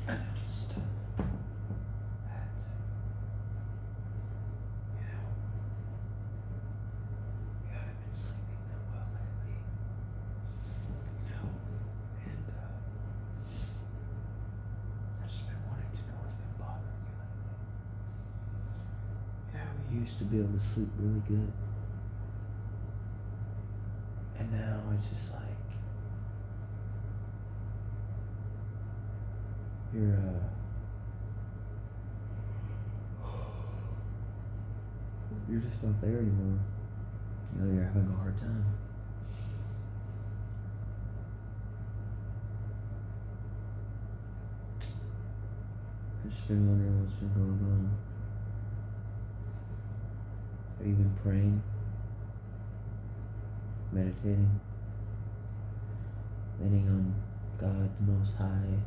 I noticed that, you haven't been sleeping that well lately, and I've just been wanting to know what's been bothering you lately. We used to be able to sleep really good, and now it's just like, you're you're just not there anymore. You're having a hard time. I've just been wondering what's been going on. Have you been praying? Meditating? Leaning on God the Most High?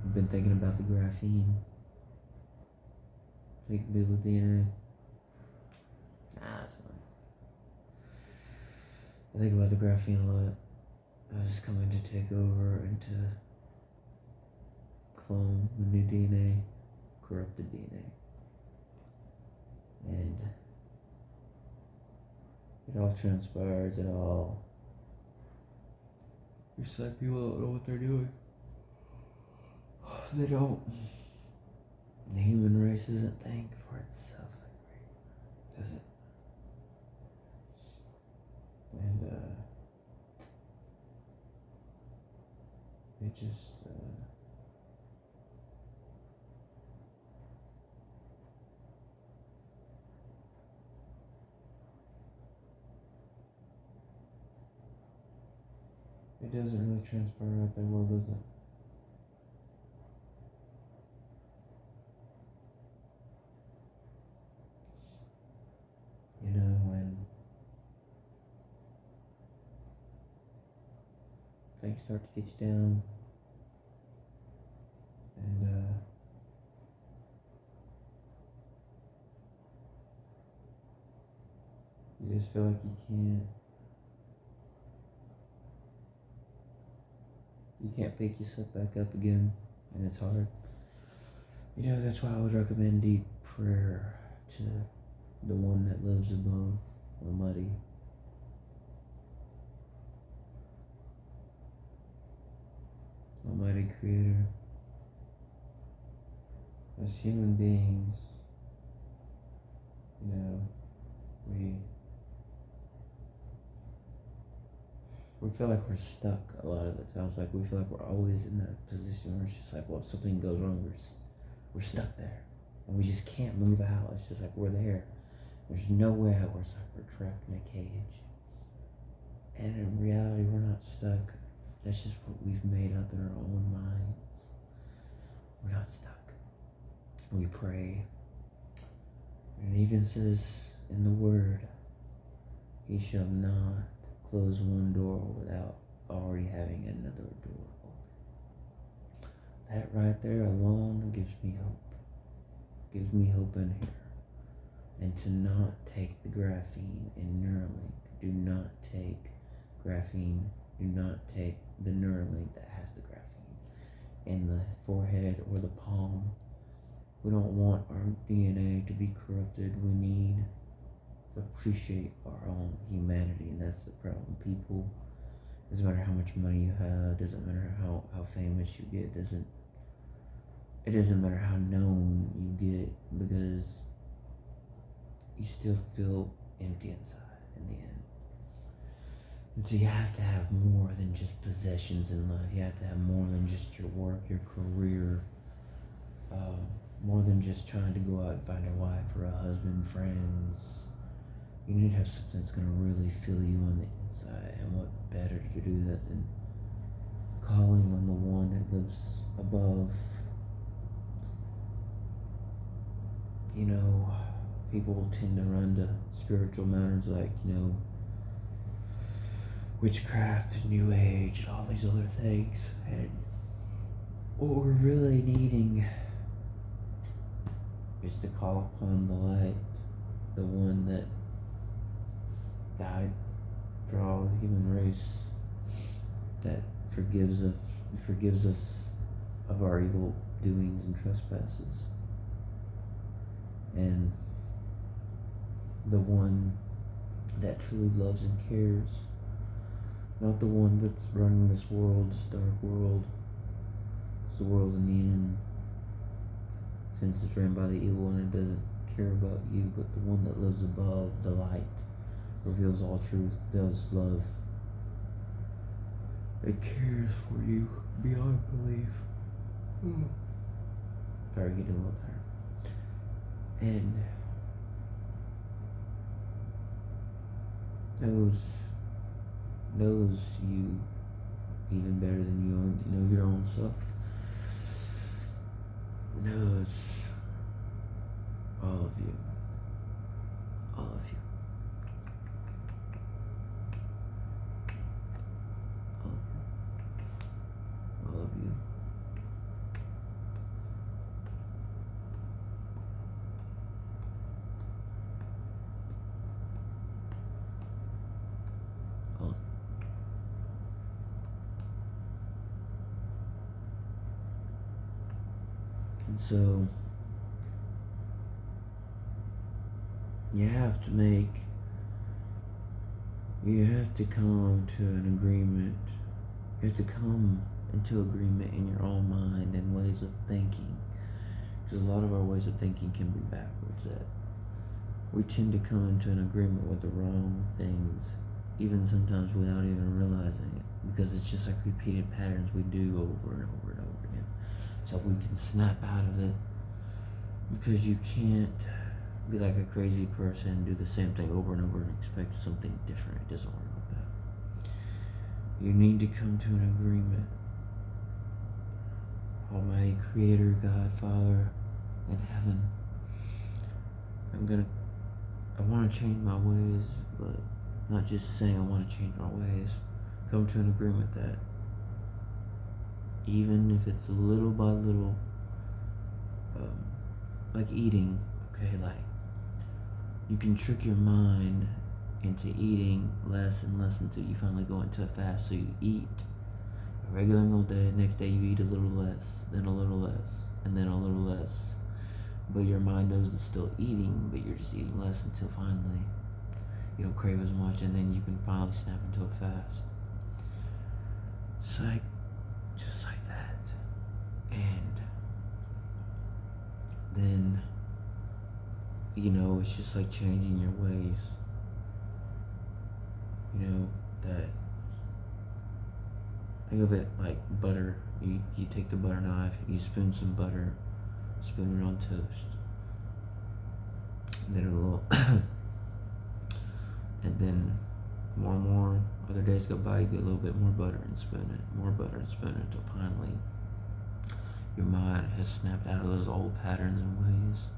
You've been thinking about the graphene? Think with DNA? Nah, that's not. I think about the graphene a lot. It's coming to take over and to clone the new DNA, corrupted DNA. And it all transpires, it all. It's like people don't know what they're doing. They don't. The human race doesn't think for itself, does it? And it just it doesn't really transpire out there well, does it? When things start to get you down, and you just feel like you can't pick yourself back up again, and it's hard. That's why I would recommend deep prayer to the one that lives above Almighty. Almighty Creator. As human beings, we feel like we're stuck a lot of the times. Like, we feel like we're always in that position where it's just like, well, if something goes wrong, we're stuck there, and we just can't move out. It's just like we're there. There's no way out. It's like we're trapped in a cage. And in reality, we're not stuck. That's just what we've made up in our own minds. We're not stuck. We pray. And it even says in the Word, He shall not close one door without already having another door open. That right there alone gives me hope. Gives me hope in here. And to not take the graphene and Neuralink. Do not take graphene. Do not take the Neuralink that has the graphene in the forehead or the palm. We don't want our DNA to be corrupted. We need to appreciate our own humanity, and that's the problem. People, doesn't matter how much money you have, doesn't matter how famous you get, it doesn't matter how known you get, because you still feel empty inside in the end. And so you have to have more than just possessions in life. You have to have more than just your work, your career, more than just trying to go out and find a wife or a husband, friends. You need to have something that's going to really fill you on the inside. And what better to do that than calling on the one that lives above? People tend to run to spiritual matters like, witchcraft and New Age and all these other things. And what we're really needing is to call upon the light, the one that died for all the human race, that forgives us of our evil doings and trespasses. And the one that truly loves and cares, not the one that's running this world, this dark world, because the world in the end, since it's ran by the evil one, it doesn't care about you, but the one that lives above the light, reveals all truth, does love, it cares for you beyond belief. Sorry, getting a little tired. And knows you even better than you know your own self. Knows all of you. All of you. All of you. All. And so you have to come to an agreement. You have to come into agreement in your own mind and ways of thinking. Because a lot of our ways of thinking can be backwards. That we tend to come into an agreement with the wrong things, even sometimes without even realizing it. Because it's just like repeated patterns we do over and over and over again. So we can snap out of it. Because you can't be like a crazy person and do the same thing over and over and expect something different. It doesn't work like that. You need to come to an agreement. Almighty Creator, God, Father in heaven, I want to change my ways, but not just saying I want to change my ways. Come to an agreement that even if it's little by little, like eating, okay, like you can trick your mind into eating less and less until you finally go into a fast. So you eat a regular meal day, next day you eat a little less, then a little less, and then a little less. But your mind knows it's still eating, but you're just eating less until finally you don't crave as much, and then you can finally snap into a fast. It's like, just like that. And then, it's just like changing your ways. That, think of it like butter. You take the butter knife, you spoon some butter, spoon it on toast. Then a little, and then more and more, other days go by, you get a little bit more butter and spoon it, more butter and spoon it, until finally your mind has snapped out of those old patterns and ways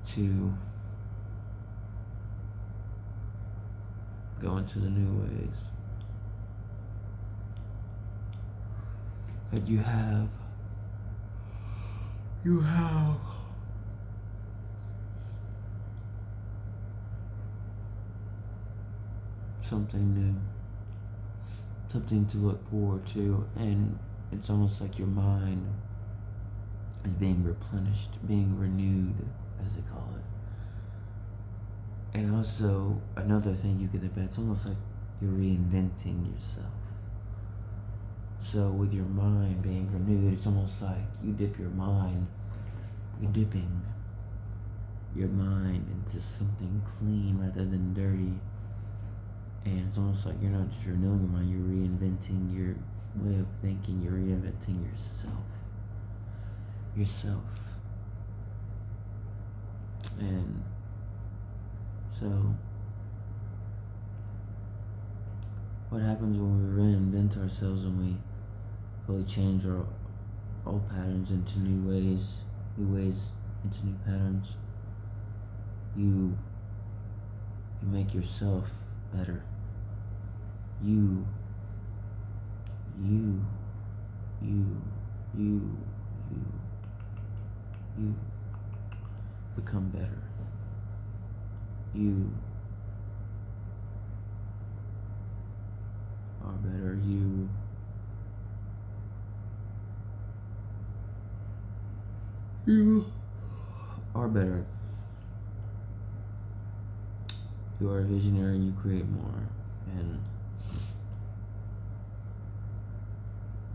to go into the new ways. That you have something new, something to look forward to, and it's almost like your mind is being replenished, being renewed, as they call it. And also, another thing you get about, it's almost like you're reinventing yourself. So with your mind being renewed, it's almost like you're dipping your mind into something clean rather than dirty. And it's almost like you're not just renewing your mind, you're reinventing your way of thinking, you're reinventing yourself. And so, what happens when we reinvent ourselves and we fully change our old patterns into new ways into new patterns? You make yourself better. You become better. You are better. You You are better. You are a visionary and you create more. And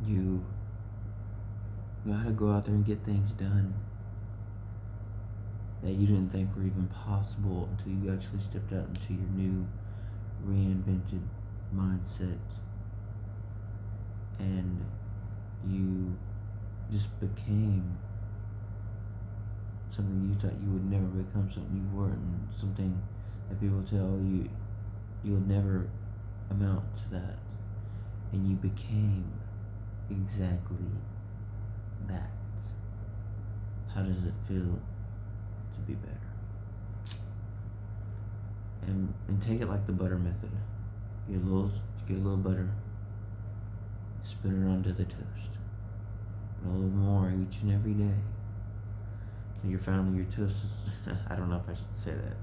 you know how to go out there and get things done that you didn't think were even possible until you actually stepped out into your new reinvented mindset, and you just became something you thought you would never become, something you weren't, something that people tell you you'll never amount to that, and you became exactly that. How does it feel to be better? And take it like the butter method. Get a little butter, spin it onto the toast, and a little more each and every day. And your family, your toast is, I don't know if I should say that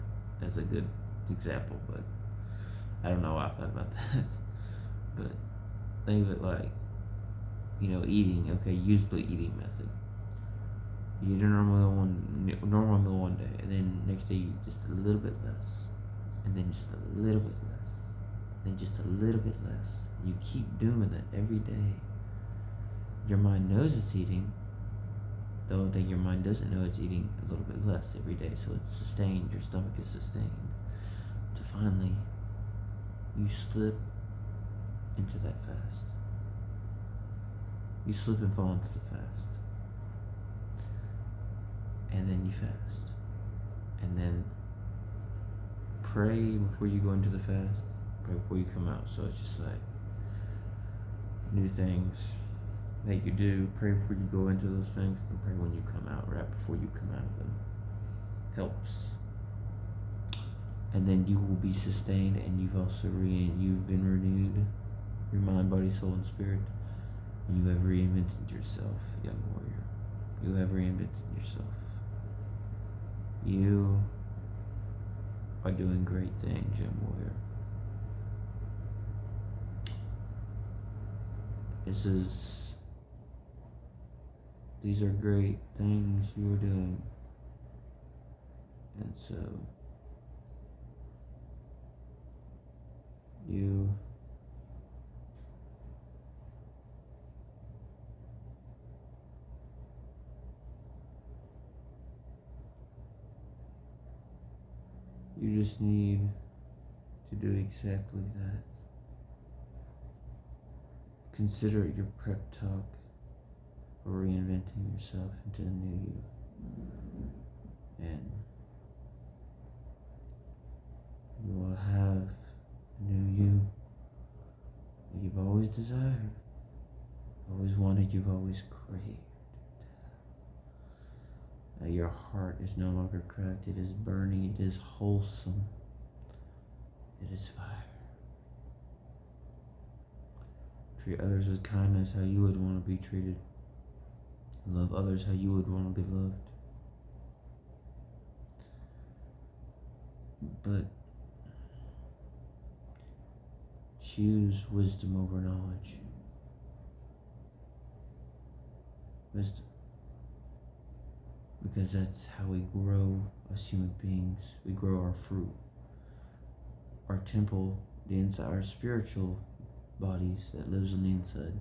as a good example, but I don't know why I thought about that. But think of it like, eating. Okay, use the eating method. You eat a normal meal one day, and then next day you eat just a little bit less, and then just a little bit less, then just a little bit less. You keep doing that every day. Your mind knows it's eating. The only thing your mind doesn't know, it's eating a little bit less every day. So it's sustained. Your stomach is sustained. To finally, you slip into that fast. You slip and fall into the fast. And then you fast. And then pray before you go into the fast. Pray before you come out. So it's just like new things that you do. Pray before you go into those things, and pray when you come out, right before you come out of them. Helps. And then you will be sustained, and you've been renewed, your mind, body, soul, and spirit, and you have reinvented yourself, young warrior. You have reinvented yourself. You are doing great things, young warrior. These are great things you are doing. And so, you just need to do exactly that. Consider it your prep talk for reinventing yourself into the new you. And you will have a new you that you've always desired, always wanted, you've always craved. Your heart is no longer cracked, it is burning, it is wholesome, it is fire. Treat others with kindness how you would want to be treated. Love others how you would want to be loved. But choose wisdom over knowledge. Wisdom. Because that's how we grow as human beings. We grow our fruit. Our temple, the inside, our spiritual bodies that lives on the inside.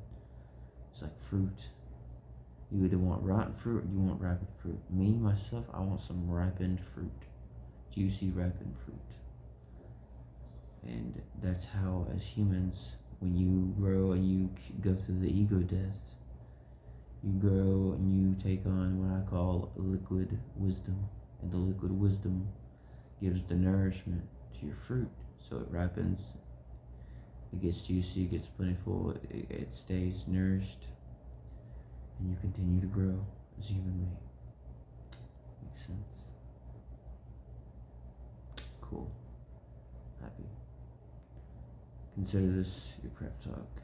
It's like fruit. You either want rotten fruit or you want ripened fruit. Me, myself, I want some ripened fruit. Juicy, ripened fruit. And that's how, as humans, when you grow and you go through the ego death, you grow and you take on what I call liquid wisdom. And the liquid wisdom gives the nourishment to your fruit. So it ripens, it gets juicy, it gets plentiful, it stays nourished, and you continue to grow as a human being. Makes sense? Cool. Happy. Consider this your prep talk.